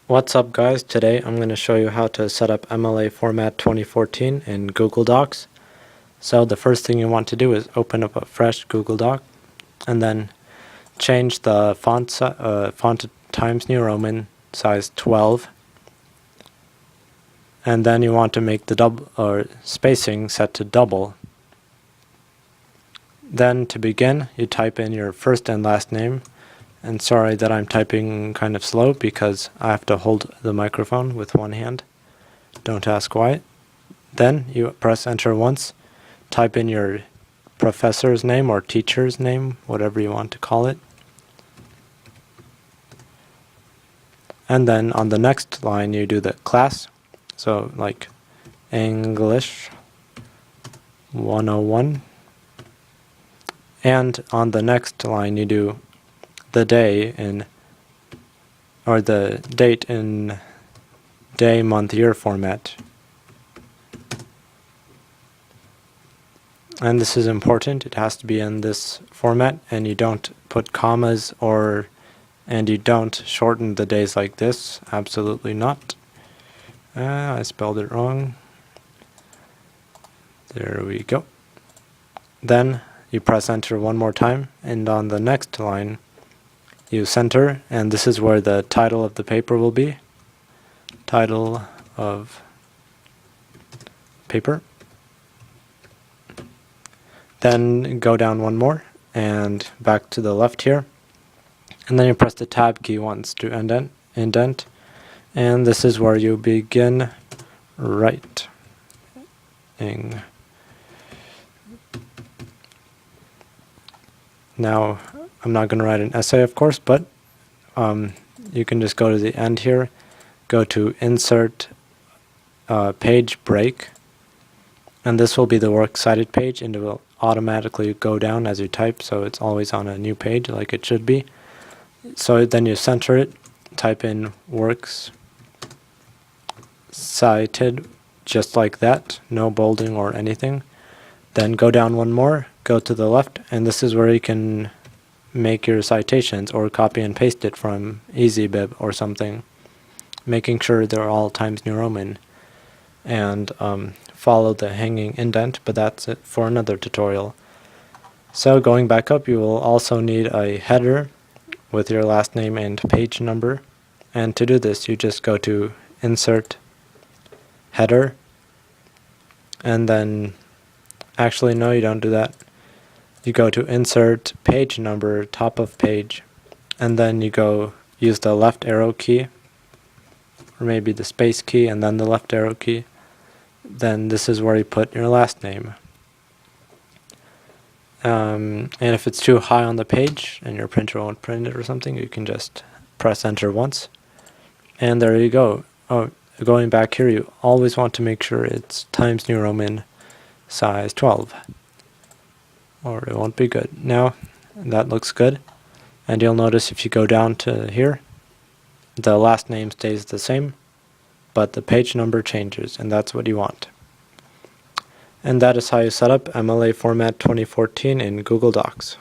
What's up guys, today I'm going to show you how to set up MLA format 2014 in Google Docs. So the first thing you want to do is open up a fresh Google Doc and then change the font to Times New Roman size 12, and then you want to make the double or spacing set to double. Then to begin, you type in your first and last name. And sorry that I'm typing kind of slow because I have to hold the microphone with one hand. Don't ask why. Then you press enter once, type in your professor's name or teacher's name, whatever you want to call it. And then on the next line you do the class. So like English 101. And on the next line you do the day in, or the date in day, month, year format. And this is important, it has to be in this format, and you don't put commas and you don't shorten the days like this, absolutely not. I spelled it wrong. There we go. Then you press enter one more time, and on the next line you center, and this is where the title of the paper will be. Title of paper. Then go down one more and back to the left here. And then you press the tab key once to indent. And this is where you begin writing. Now, I'm not going to write an essay, of course, but you can just go to the end here, go to Insert Page Break, and this will be the Works Cited page, and it will automatically go down as you type, so it's always on a new page like it should be. So then you center it, type in Works Cited, just like that, no bolding or anything. Then go down one more, go to the left, and this is where you can make your citations or copy and paste it from EasyBib or something, making sure they're all Times New Roman, and follow the hanging indent, but that's it for another tutorial. So going back up, you will also need a header with your last name and page number, and to do this you just go to Insert Header, and then actually no, you don't do that. You go to Insert Page Number, top of page, and then you go use the left arrow key, or maybe the space key and then the left arrow key. Then this is where you put your last name. And if it's too high on the page and your printer won't print it or something, you can just press enter once. And there you go. Oh, going back here, you always want to make sure it's Times New Roman size 12. Or it won't be good. Now that looks good, and you'll notice if you go down to here, the last name stays the same, but the page number changes, and that's what you want. And that is how you set up MLA format 2014 in Google Docs.